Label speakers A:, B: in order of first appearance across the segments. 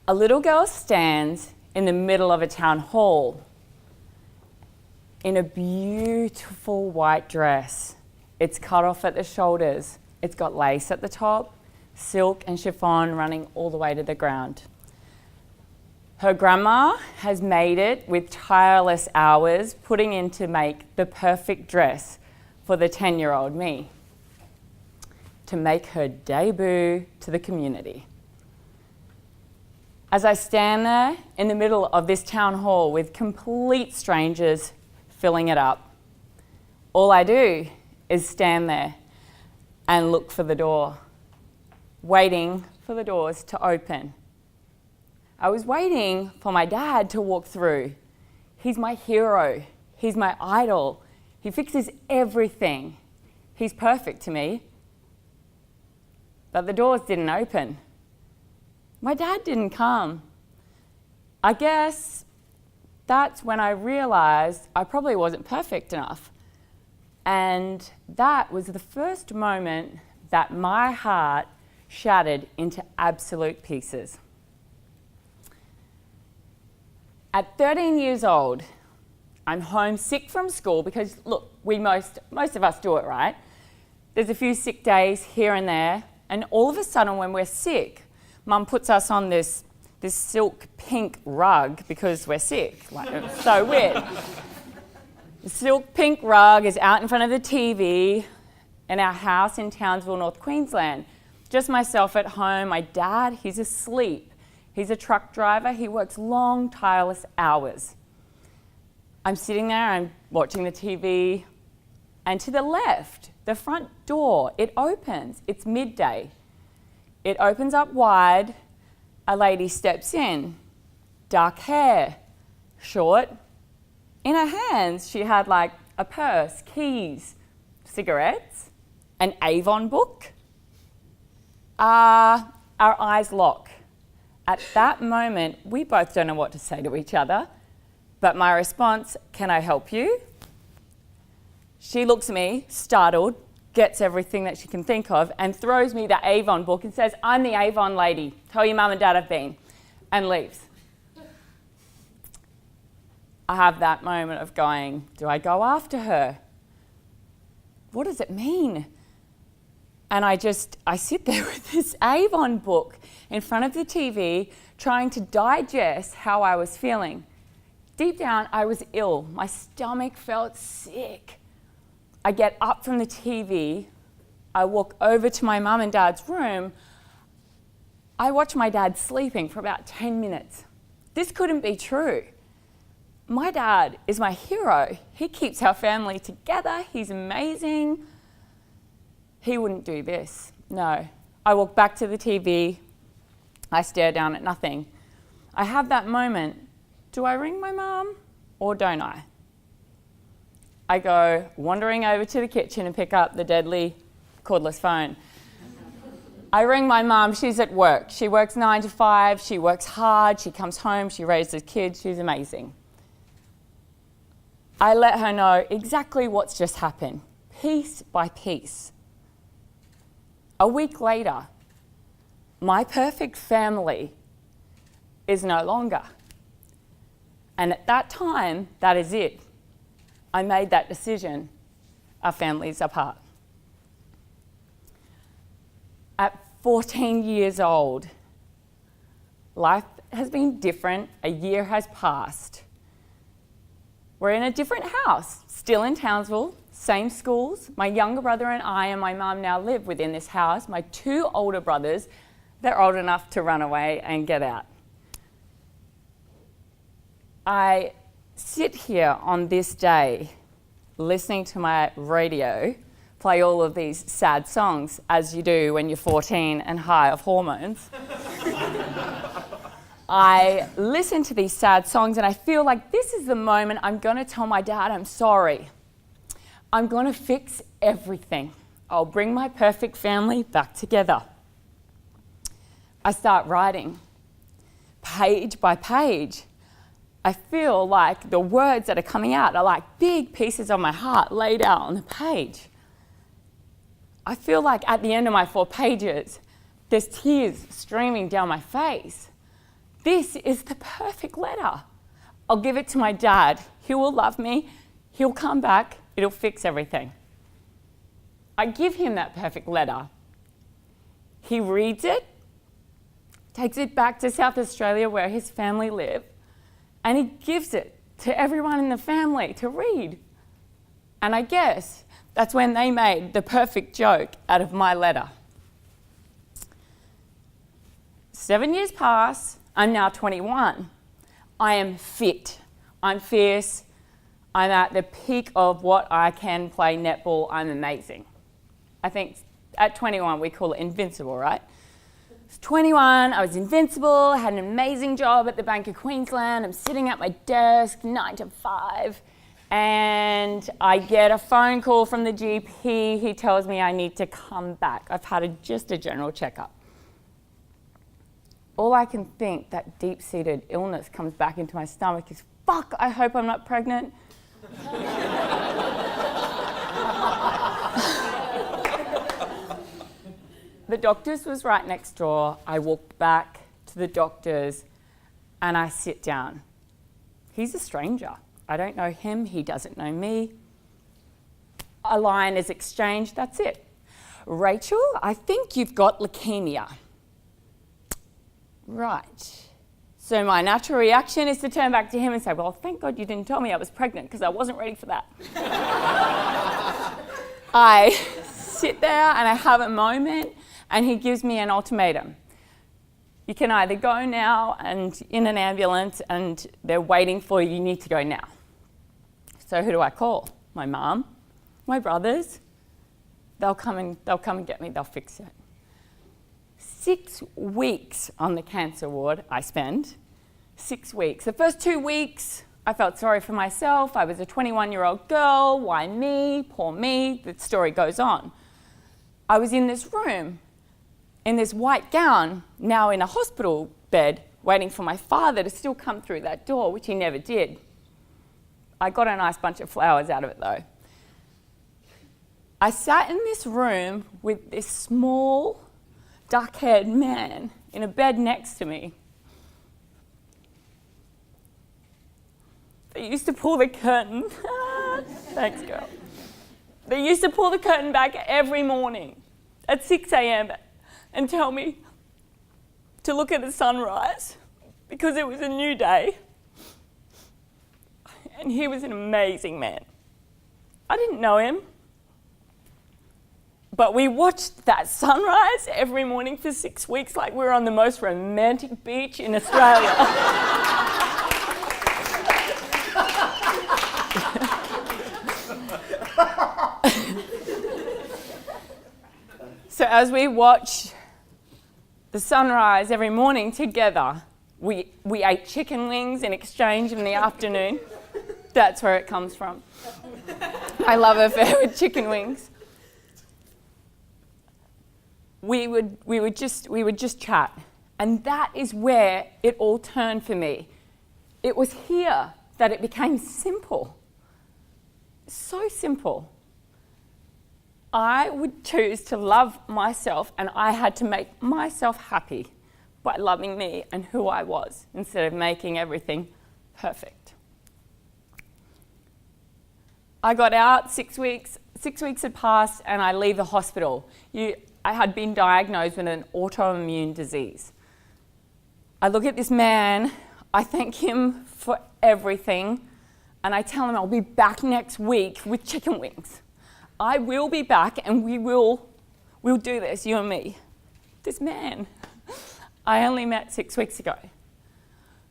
A: A little girl stands in the middle of a town hall in a beautiful white dress. It's cut off at the shoulders. It's got lace at the top, silk and chiffon running all the way to the ground. Her grandma has made it with tireless hours, putting in to make the perfect dress for the 10-year-old me, to make her debut to the community. As I stand there in the middle of this town hall with complete strangers filling it up, all I do is stand there and look for the door, waiting for the doors to open. I was waiting for my dad to walk through. He's my hero. He's my idol. He fixes everything. He's perfect to me. But the doors didn't open. My dad didn't come. I guess that's when I realized I probably wasn't perfect enough. And that was the first moment that my heart shattered into absolute pieces. At 13 years old, I'm homesick from school because, look, most of us do it, right? There's a few sick days here and there, and all of a sudden when we're sick, Mum puts us on this silk pink rug because we're sick. Like, it's so weird. The silk pink rug is out in front of the TV in our house in Townsville, North Queensland. Just myself at home. My dad, he's asleep. He's a truck driver. He works long, tireless hours. I'm sitting there, I'm watching the TV, and to the left, the front door, it opens. It's midday. It opens up wide. A lady steps in. Dark hair, short. In her hands, she had like a purse, keys, cigarettes, an Avon book. Our eyes lock. At that moment, we both don't know what to say to each other, but my response, "Can I help you?" She looks at me, startled, gets everything that she can think of, and throws me the Avon book and says, "I'm the Avon lady. Tell your mum and dad I've been," and leaves. I have that moment of going, do I go after her? What does it mean? And I sit there with this Avon book in front of the TV, trying to digest how I was feeling. Deep down, I was ill. My stomach felt sick. I get up from the TV. I walk over to my mum and dad's room. I watch my dad sleeping for about 10 minutes. This couldn't be true. My dad is my hero. He keeps our family together. He's amazing. He wouldn't do this. No. I walk back to the TV. I stare down at nothing. I have that moment. Do I ring my mum or don't I? I go wandering over to the kitchen and pick up the deadly cordless phone. I ring my mum. She's at work. She works 9 to 5. She works hard. She comes home. She raises kids. She's amazing. I let her know exactly what's just happened, piece by piece. A week later, my perfect family is no longer. And at that time, that is it. I made that decision. Our families apart. At 14 years old, life has been different. A year has passed. We're in a different house, still in Townsville, same schools. My younger brother and I and my mum now live within this house. My 2 older brothers, they're old enough to run away and get out. I sit here on this day listening to my radio play all of these sad songs, as you do when you're 14 and high of hormones. I listen to these sad songs and I feel like this is the moment I'm going to tell my dad I'm sorry. I'm going to fix everything. I'll bring my perfect family back together. I start writing, page by page. I feel like the words that are coming out are like big pieces of my heart laid out on the page. I feel like at the end of my 4 pages, there's tears streaming down my face. This is the perfect letter. I'll give it to my dad. He will love me. He'll come back. It'll fix everything. I give him that perfect letter. He reads it, takes it back to South Australia where his family live, and he gives it to everyone in the family to read. And I guess that's when they made the perfect joke out of my letter. 7 years pass, I'm now 21. I am fit, I'm fierce, I'm at the peak of what I can play netball, I'm amazing. I think at 21 we call it invincible, right? I was 21, I was invincible, I had an amazing job at the Bank of Queensland, I'm sitting at my desk 9 to 5, and I get a phone call from the GP. He tells me I need to come back. I've had just a general checkup. All I can think, that deep-seated illness comes back into my stomach is, fuck, I hope I'm not pregnant. The doctor's was right next door. I walked back to the doctor's and I sit down. He's a stranger. I don't know him, he doesn't know me. A line is exchanged, that's it. Rachel, I think you've got leukemia. Right. So my natural reaction is to turn back to him and say, well, thank God you didn't tell me I was pregnant because I wasn't ready for that. I sit there and I have a moment and he gives me an ultimatum. You can either go now and in an ambulance and they're waiting for you, you need to go now. So who do I call? My mum, my brothers. They'll come and get me, they'll fix it. 6 weeks on the cancer ward I spend. 6 weeks. The first 2 weeks, I felt sorry for myself. I was a 21-year-old girl. Why me? Poor me. The story goes on. I was in this room, in this white gown, now in a hospital bed, waiting for my father to still come through that door, which he never did. I got a nice bunch of flowers out of it, though. I sat in this room with this small, dark-haired man in a bed next to me. They used to pull the curtain. Thanks, girl. They used to pull the curtain back every morning at 6 a.m. and tell me to look at the sunrise because it was a new day. And he was an amazing man. I didn't know him. But we watched that sunrise every morning for 6 weeks like we were on the most romantic beach in Australia. So as we watched the sunrise every morning together, we ate chicken wings in exchange in the afternoon. That's where it comes from. I love a fair with chicken wings. We would just chat. And that is where it all turned for me. It was here that it became simple. So simple. I would choose to love myself and I had to make myself happy by loving me and who I was instead of making everything perfect. I got out 6 weeks. 6 weeks had passed and I leave the hospital. I had been diagnosed with an autoimmune disease. I look at this man, I thank him for everything, and I tell him I'll be back next week with chicken wings. I will be back and we'll do this, you and me. This man I only met 6 weeks ago.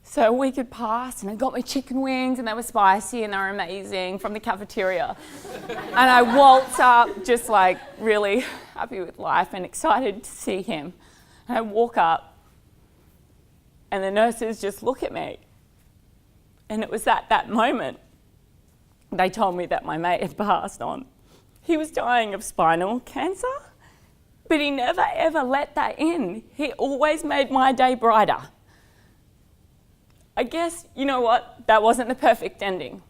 A: So a week had passed and I got my chicken wings and they were spicy and they were amazing from the cafeteria. And I waltz up just like really happy with life and excited to see him. And I walk up and the nurses just look at me. And it was at that moment they told me that my mate had passed on. He was dying of spinal cancer, but he never ever let that in. He always made my day brighter. I guess, you know what, that wasn't the perfect ending,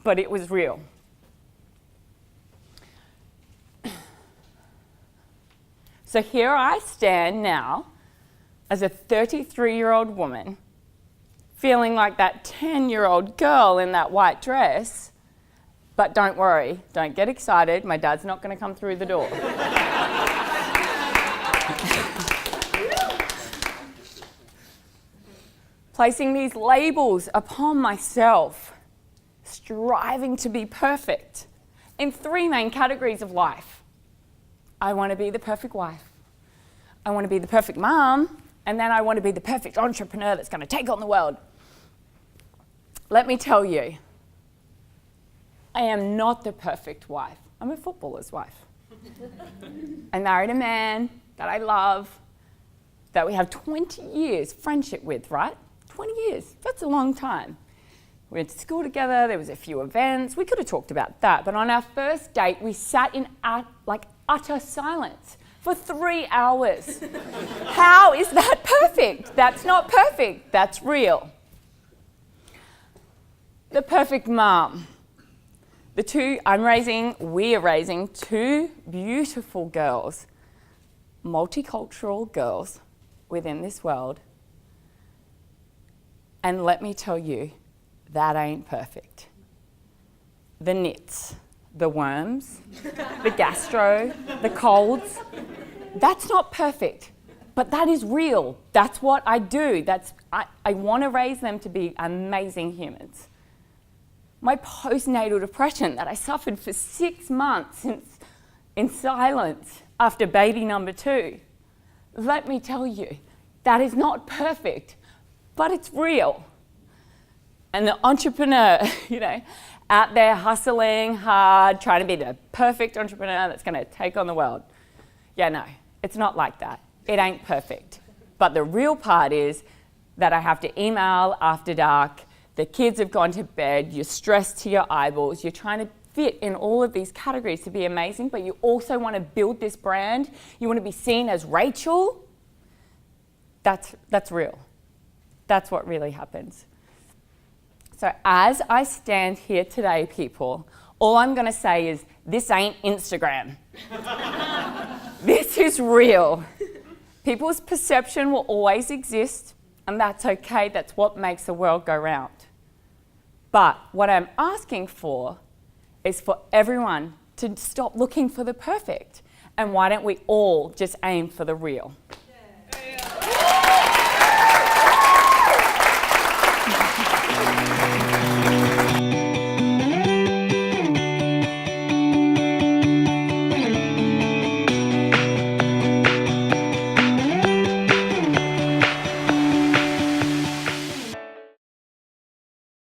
A: but it was real. So here I stand now as a 33-year-old woman feeling like that 10-year-old girl in that white dress. But don't worry, don't get excited. My dad's not going to come through the door. Placing these labels upon myself, striving to be perfect in 3 main categories of life. I want to be the perfect wife. I want to be the perfect mom. And then I want to be the perfect entrepreneur that's going to take on the world. Let me tell you, I am not the perfect wife. I'm a footballer's wife. I married a man that I love, that we have 20 years friendship with, right? 20 years, that's a long time. We went to school together, there was a few events, we could have talked about that, but on our first date, we sat in utter silence for 3 hours. How is that perfect? That's not perfect, that's real. The perfect mom. We're raising 2 beautiful girls, multicultural girls within this world. And let me tell you, that ain't perfect. The nits, the worms, the gastro, the colds, that's not perfect, but that is real. That's what I do. I want to raise them to be amazing humans. My postnatal depression that I suffered for 6 months in silence after baby number 2, let me tell you, that is not perfect, but it's real. And the entrepreneur, out there hustling hard, trying to be the perfect entrepreneur that's going to take on the world. Yeah, no, it's not like that. It ain't perfect. But the real part is that I have to email after dark, the kids have gone to bed, you're stressed to your eyeballs, you're trying to fit in all of these categories to be amazing, but you also want to build this brand, you want to be seen as Rachel. That's real. That's what really happens. So as I stand here today, people, all I'm going to say is, this ain't Instagram. This is real. People's perception will always exist, and that's okay. That's what makes the world go round. But what I'm asking for is for everyone to stop looking for the perfect. And why don't we all just aim for the real?